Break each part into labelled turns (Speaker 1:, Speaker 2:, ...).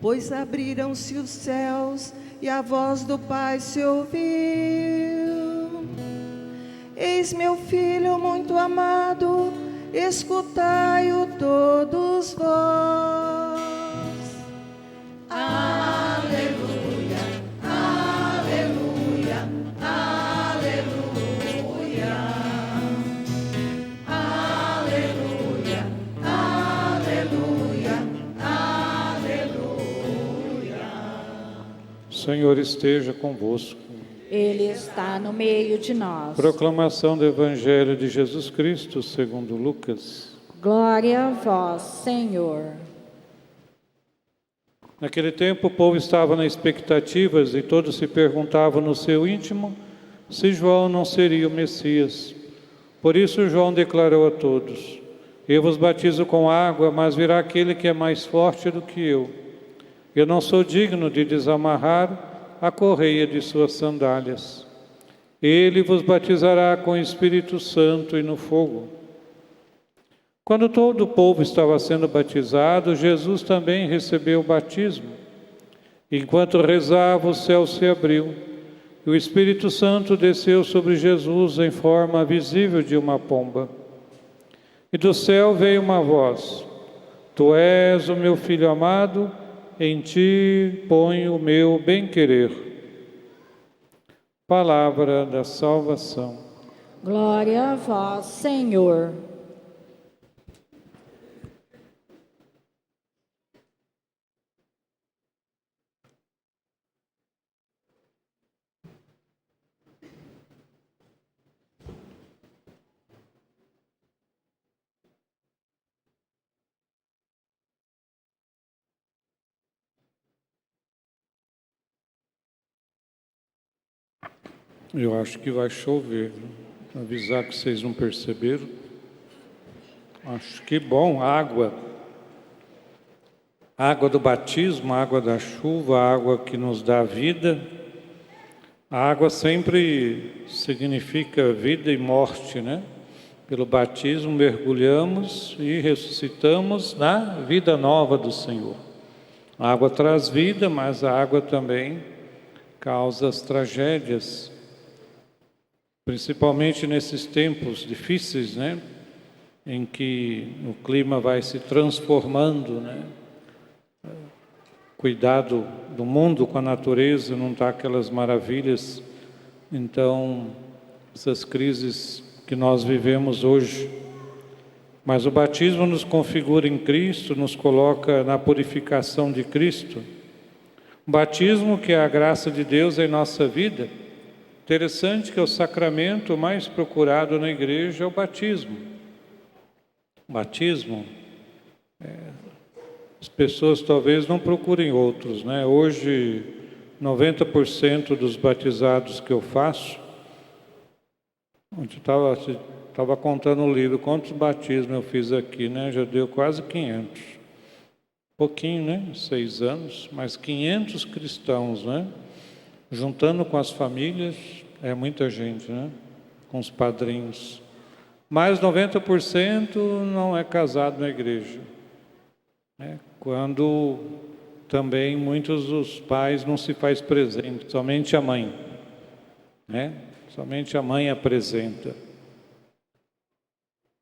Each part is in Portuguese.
Speaker 1: Pois abriram-se os céus e a voz do Pai se ouviu. Eis meu Filho muito amado, escutai-o todos vós. Aleluia, aleluia, aleluia. Aleluia, aleluia, aleluia.
Speaker 2: O Senhor esteja convosco.
Speaker 3: Ele está no meio de nós.
Speaker 2: Proclamação do Evangelho de Jesus Cristo segundo Lucas.
Speaker 3: Glória a vós, Senhor.
Speaker 2: Naquele tempo o povo estava na expectativa e todos se perguntavam no seu íntimo se João não seria o Messias. Por isso João declarou a todos: eu vos batizo com água, mas virá aquele que é mais forte do que eu. Eu não sou digno de desamarrar a correia de suas sandálias. Ele vos batizará com o Espírito Santo e no fogo. Quando todo o povo estava sendo batizado, Jesus também recebeu o batismo. Enquanto rezava, o céu se abriu, e o Espírito Santo desceu sobre Jesus em forma visível de uma pomba. E do céu veio uma voz: Tu és o meu Filho amado, em ti ponho o meu bem-querer. Palavra da salvação.
Speaker 3: Glória a vós, Senhor.
Speaker 2: Eu acho que vai chover, viu? Avisar que vocês não perceberam. Acho que bom, água. Água do batismo, água da chuva, água que nos dá vida. A água sempre significa vida e morte, né? Pelo batismo mergulhamos e ressuscitamos na vida nova do Senhor. A água traz vida, mas a água também causa as tragédias. Principalmente nesses tempos difíceis, né? Em que o clima vai se transformando, né? Cuidado do mundo com a natureza, não está aquelas maravilhas. Então, essas crises que nós vivemos hoje. Mas o batismo nos configura em Cristo, nos coloca na purificação de Cristo. O batismo, que é a graça de Deus em nossa vida. Interessante que é o sacramento mais procurado na igreja é o batismo. O batismo, as pessoas talvez não procurem outros, né? Hoje, 90% dos batizados que eu faço, onde estava contando o livro, quantos batismos eu fiz aqui, né? Já deu quase 500. Pouquinho, né? 6 anos, mas 500 cristãos, né? Juntando com as famílias, é muita gente, né? Com os padrinhos. Mas 90% não é casado na igreja. Né? Quando também muitos dos pais não se faz presente, somente a mãe. Né? Somente a mãe apresenta.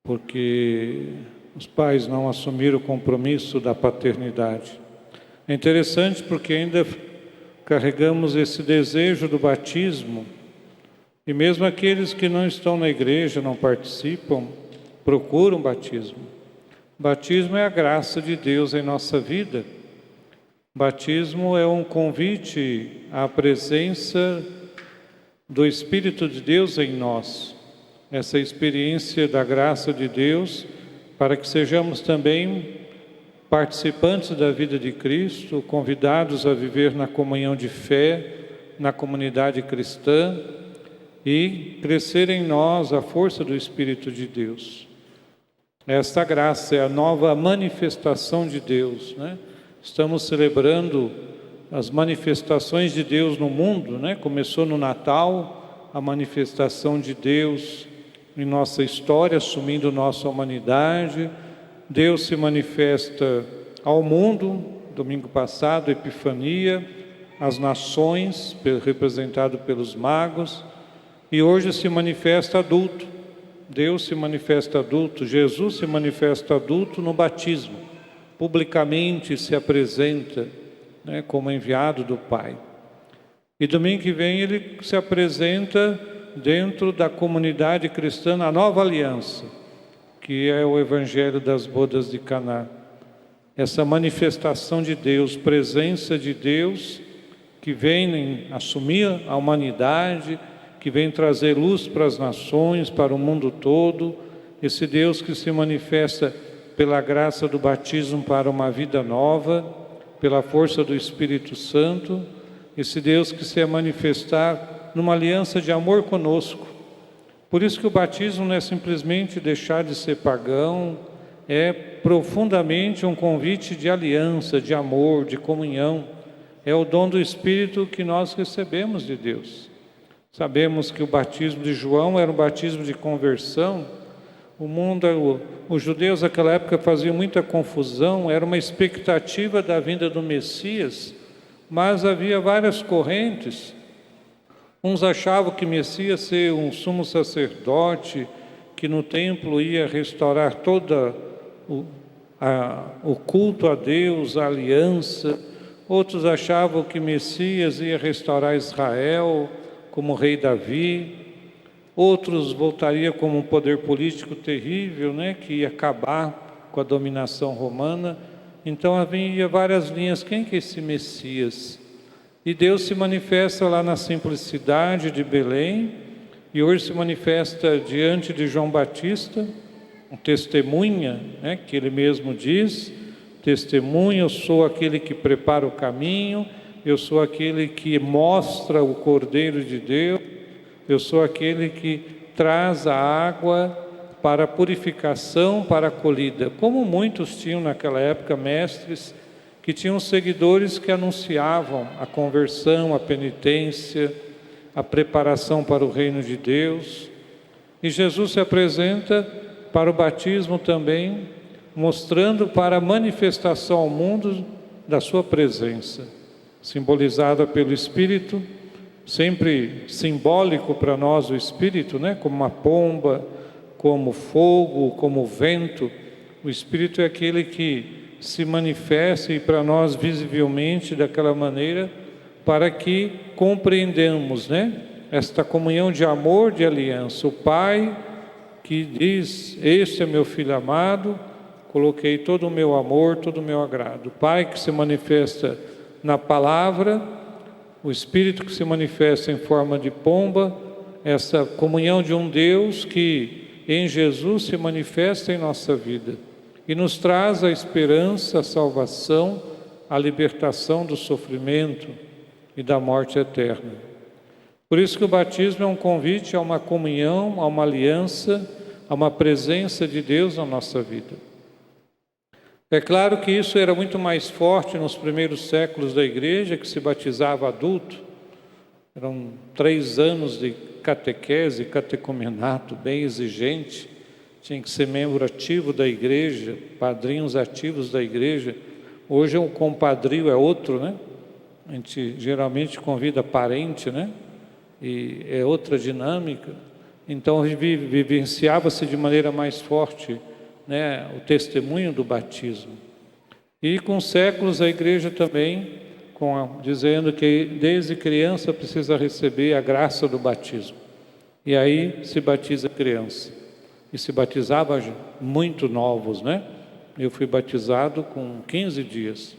Speaker 2: Porque os pais não assumiram o compromisso da paternidade. É interessante porque ainda carregamos esse desejo do batismo, e mesmo aqueles que não estão na igreja, não participam, procuram batismo. Batismo é a graça de Deus em nossa vida. Batismo é um convite à presença do Espírito de Deus em nós. Essa experiência da graça de Deus, para que sejamos também participantes da vida de Cristo, convidados a viver na comunhão de fé, na comunidade cristã e crescer em nós a força do Espírito de Deus. Esta graça é a nova manifestação de Deus, né? Estamos celebrando as manifestações de Deus no mundo, né? Começou no Natal, a manifestação de Deus em nossa história, assumindo nossa humanidade. Deus se manifesta ao mundo, domingo passado, Epifania, às nações, representado pelos magos, e hoje se manifesta adulto. Deus se manifesta adulto, Jesus se manifesta adulto no batismo, publicamente se apresenta, né, como enviado do Pai. E domingo que vem ele se apresenta dentro da comunidade cristã, a nova aliança, que é o Evangelho das bodas de Caná. Essa manifestação de Deus, presença de Deus, que vem assumir a humanidade, que vem trazer luz para as nações, para o mundo todo. Esse Deus que se manifesta pela graça do batismo para uma vida nova, pela força do Espírito Santo. Esse Deus que se manifestar numa aliança de amor conosco. Por isso que o batismo não é simplesmente deixar de ser pagão, é profundamente um convite de aliança, de amor, de comunhão. É o dom do Espírito que nós recebemos de Deus. Sabemos que o batismo de João era um batismo de conversão. Os judeus naquela época faziam muita confusão, era uma expectativa da vinda do Messias, mas havia várias correntes. Uns achavam que Messias ser um sumo sacerdote, que no templo ia restaurar todo o culto a Deus, a aliança. Outros achavam que Messias ia restaurar Israel, como o rei Davi. Outros voltaria como um poder político terrível, né, que ia acabar com a dominação romana. Então havia várias linhas. Quem que é esse Messias? E Deus se manifesta lá na simplicidade de Belém, e hoje se manifesta diante de João Batista, um testemunha, né, que ele mesmo diz, testemunha, eu sou aquele que prepara o caminho, eu sou aquele que mostra o Cordeiro de Deus, eu sou aquele que traz a água para a purificação, para a colhida. Como muitos tinham naquela época mestres, que tinham seguidores que anunciavam a conversão, a penitência, a preparação para o reino de Deus. E Jesus se apresenta para o batismo também, mostrando para a manifestação ao mundo da sua presença, simbolizada pelo Espírito, sempre simbólico para nós o Espírito, né? Como uma pomba, como fogo, como vento. O Espírito é aquele que se manifesta e para nós visivelmente daquela maneira, para que compreendamos, né, esta comunhão de amor, de aliança. O Pai que diz: este é meu Filho amado, coloquei todo o meu amor, todo o meu agrado. O Pai que se manifesta na palavra, o Espírito que se manifesta em forma de pomba, essa comunhão de um Deus que em Jesus se manifesta em nossa vida e nos traz a esperança, a salvação, a libertação do sofrimento e da morte eterna. Por isso que o batismo é um convite a uma comunhão, a uma aliança, a uma presença de Deus na nossa vida. É claro que isso era muito mais forte nos primeiros séculos da igreja, que se batizava adulto. Eram 3 anos de catequese, catecumenato, bem exigente. Tinha que ser membro ativo da igreja, padrinhos ativos da igreja. Hoje o compadrio é outro, né? A gente geralmente convida parente, né? E é outra dinâmica. Então vivenciava-se de maneira mais forte, né, o testemunho do batismo. E com séculos a igreja também, dizendo que desde criança precisa receber a graça do batismo. E aí se batiza criança. E se batizava muito novos, né? Eu fui batizado com 15 dias.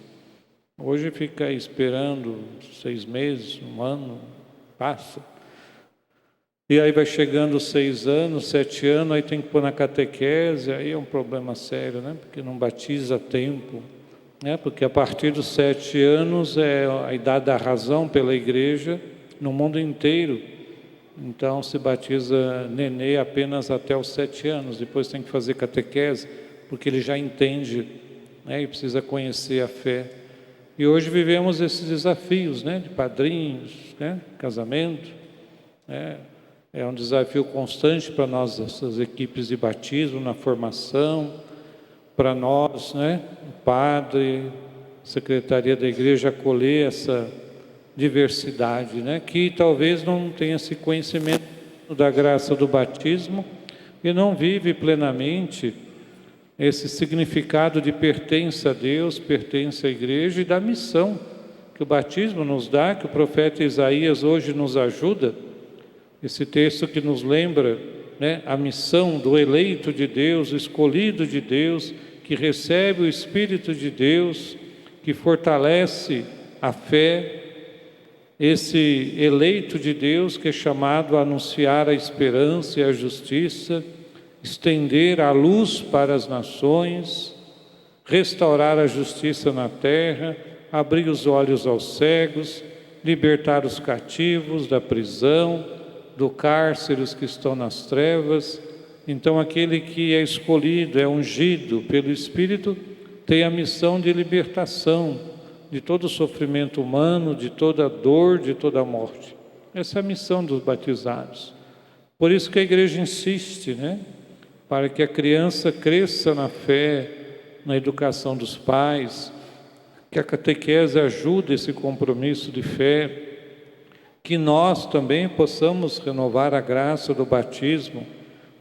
Speaker 2: Hoje fica esperando 6 meses, 1 ano, passa. E aí vai chegando 6 anos, 7 anos, aí tem que pôr na catequese, aí é um problema sério, né? Porque não batiza a tempo, né? Porque a partir dos 7 anos é a idade da razão pela igreja no mundo inteiro. Então se batiza nenê apenas até os 7 anos, depois tem que fazer catequese, porque ele já entende, né, e precisa conhecer a fé. E hoje vivemos esses desafios, né, de padrinhos, né, casamento, né, é um desafio constante para nós, essas equipes de batismo, na formação, para nós, né, o padre, secretaria da igreja, acolher essa diversidade, né, que talvez não tenha esse conhecimento da graça do batismo e não vive plenamente esse significado de pertença a Deus, pertença à igreja e da missão que o batismo nos dá, que o profeta Isaías hoje nos ajuda. Esse texto que nos lembra, né, a missão do eleito de Deus, o escolhido de Deus, que recebe o Espírito de Deus, que fortalece a fé, esse eleito de Deus que é chamado a anunciar a esperança e a justiça, estender a luz para as nações, restaurar a justiça na terra, abrir os olhos aos cegos, libertar os cativos da prisão, do cárcere os que estão nas trevas. Então aquele que é escolhido, é ungido pelo Espírito, tem a missão de libertação de todo o sofrimento humano, de toda a dor, de toda a morte. Essa é a missão dos batizados. Por isso que a igreja insiste, né, para que a criança cresça na fé, na educação dos pais, que a catequese ajude esse compromisso de fé, que nós também possamos renovar a graça do batismo,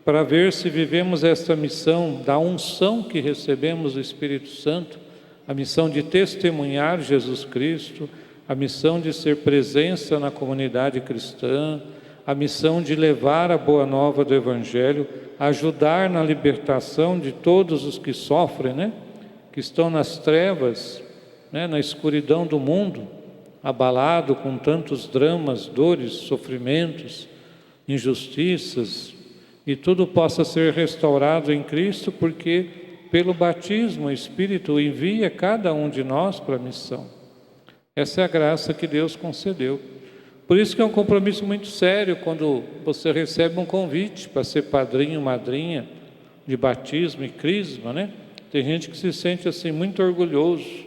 Speaker 2: para ver se vivemos esta missão da unção que recebemos do Espírito Santo, a missão de testemunhar Jesus Cristo, a missão de ser presença na comunidade cristã, a missão de levar a boa nova do Evangelho, ajudar na libertação de todos os que sofrem, né, que estão nas trevas, né, na escuridão do mundo, abalado com tantos dramas, dores, sofrimentos, injustiças, e tudo possa ser restaurado em Cristo, porque pelo batismo o Espírito envia cada um de nós para a missão. Essa é a graça que Deus concedeu. Por isso que é um compromisso muito sério quando você recebe um convite para ser padrinho, madrinha de batismo e crisma, né? Tem gente que se sente assim muito orgulhoso,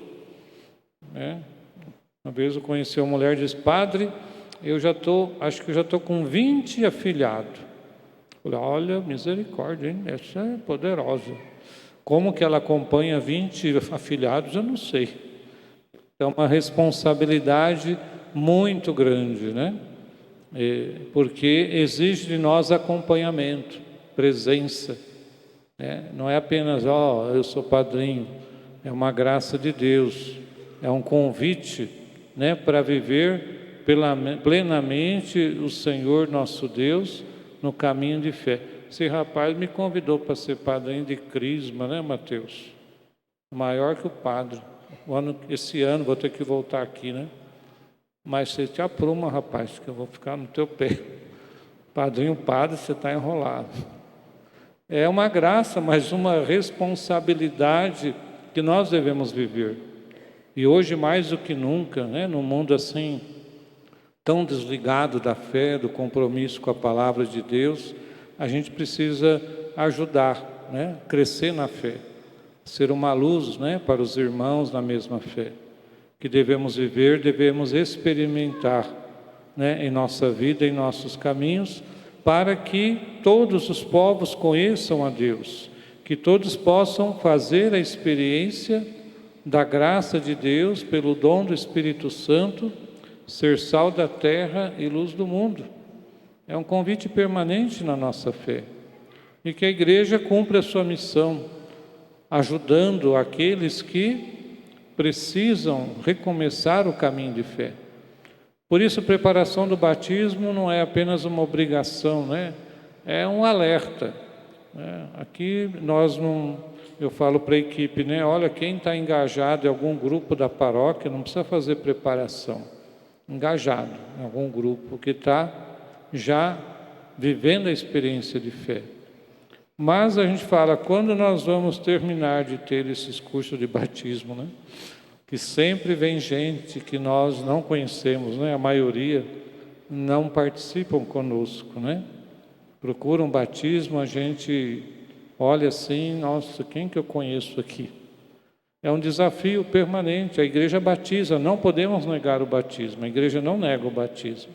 Speaker 2: né? Uma vez eu conheci uma mulher e disse: padre, acho que eu já estou com 20 afilhados. Eu falei: olha, misericórdia, hein? Essa é poderosa. Como que ela acompanha 20 afilhados, eu não sei. É uma responsabilidade muito grande, né? Porque exige de nós acompanhamento, presença, né? Não é apenas, eu sou padrinho, é uma graça de Deus, é um convite, né, para viver plenamente o Senhor nosso Deus no caminho de fé. Esse rapaz me convidou para ser padrinho de crisma, né, Mateus? Maior que o padre. Esse ano vou ter que voltar aqui, né? Mas você te apruma, rapaz, que eu vou ficar no teu pé. Padrinho, padre, você está enrolado. É uma graça, mas uma responsabilidade que nós devemos viver. E hoje, mais do que nunca, né, num mundo assim, tão desligado da fé, do compromisso com a palavra de Deus, a gente precisa ajudar, né, crescer na fé, ser uma luz, né, para os irmãos na mesma fé. Que devemos viver, devemos experimentar, né, em nossa vida, em nossos caminhos, para que todos os povos conheçam a Deus, que todos possam fazer a experiência da graça de Deus pelo dom do Espírito Santo, ser sal da terra e luz do mundo. É um convite permanente na nossa fé. E que a igreja cumpra a sua missão, ajudando aqueles que precisam recomeçar o caminho de fé. Por isso, a preparação do batismo não é apenas uma obrigação, né? É um alerta, né? Aqui eu falo para a equipe, né? Olha, quem está engajado em algum grupo da paróquia não precisa fazer preparação. Engajado em algum grupo que está já vivendo a experiência de fé. Mas a gente fala, quando nós vamos terminar de ter esses cursos de batismo, né? Que sempre vem gente que nós não conhecemos, né? A maioria, não participam conosco, né? Procuram um batismo, a gente olha assim, nossa, quem que eu conheço aqui? É um desafio permanente, a igreja batiza, não podemos negar o batismo, a igreja não nega o batismo.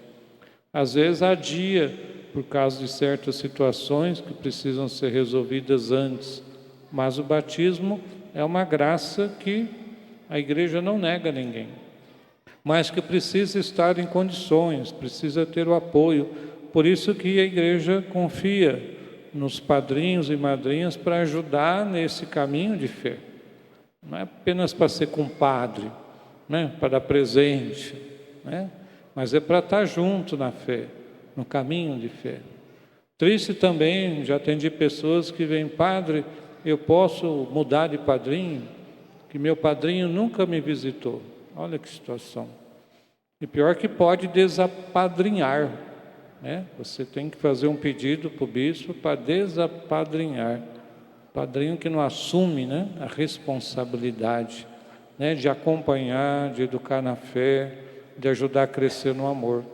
Speaker 2: Às vezes adia, por causa de certas situações que precisam ser resolvidas antes, mas o batismo é uma graça que a igreja não nega a ninguém, mas que precisa estar em condições, precisa ter o apoio. Por isso que a igreja confia nos padrinhos e madrinhas para ajudar nesse caminho de fé. Não é apenas para ser compadre, né? Para dar presente, né? Mas é para estar junto na fé, no caminho de fé. Triste também, já atendi pessoas que vêm, padre, eu posso mudar de padrinho? Que meu padrinho nunca me visitou. Olha que situação. E pior que pode desapadrinhar, né? Você tem que fazer um pedido para o bispo para desapadrinhar. Padrinho que não assume, né, a responsabilidade, né, de acompanhar, de educar na fé, de ajudar a crescer no amor.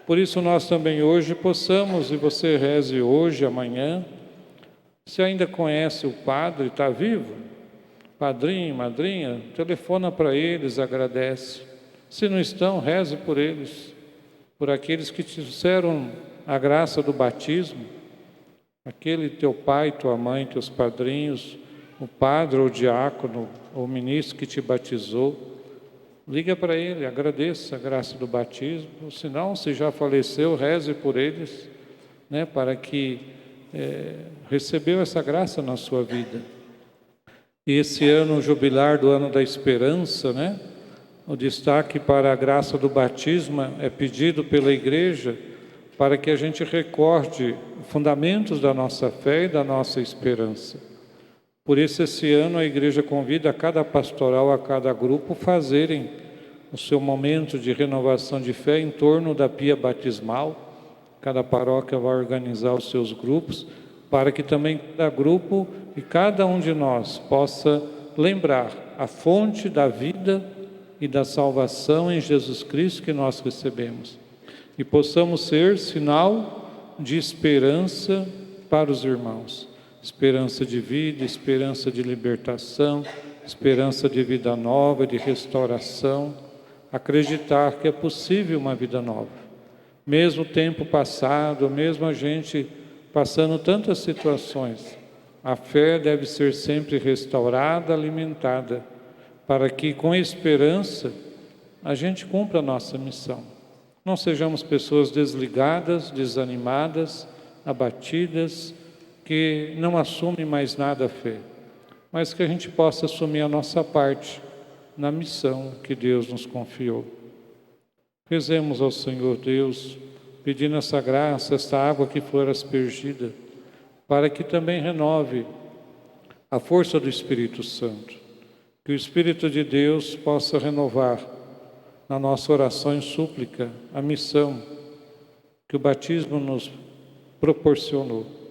Speaker 2: Por isso nós também hoje possamos, e você reze hoje, amanhã, se ainda conhece o padre, está vivo, padrinho, madrinha, telefona para eles, agradece. Se não estão, reze por eles, por aqueles que te disseram a graça do batismo, aquele teu pai, tua mãe, teus padrinhos, o padre ou o diácono ou o ministro que te batizou. Liga para ele, agradeça a graça do batismo. Se não, se já faleceu, reze por eles, né, para que recebeu essa graça na sua vida. E esse ano jubilar do ano da esperança, né, o destaque para a graça do batismo é pedido pela igreja para que a gente recorde fundamentos da nossa fé e da nossa esperança. Por isso, esse ano a igreja convida a cada pastoral, a cada grupo, fazerem o seu momento de renovação de fé em torno da pia batismal. Cada paróquia vai organizar os seus grupos, para que também cada grupo e cada um de nós possa lembrar a fonte da vida e da salvação em Jesus Cristo que nós recebemos. E possamos ser sinal de esperança para os irmãos. Esperança de vida, esperança de libertação, esperança de vida nova, de restauração. Acreditar que é possível uma vida nova. Mesmo o tempo passado, mesmo a gente passando tantas situações, a fé deve ser sempre restaurada, alimentada, para que com esperança a gente cumpra a nossa missão. Não sejamos pessoas desligadas, desanimadas, abatidas, que não assumem mais nada a fé, mas que a gente possa assumir a nossa parte na missão que Deus nos confiou. Rezemos ao Senhor Deus, pedindo essa graça, essa água que for aspergida, para que também renove a força do Espírito Santo. Que o Espírito de Deus possa renovar na nossa oração e súplica a missão que o batismo nos proporcionou.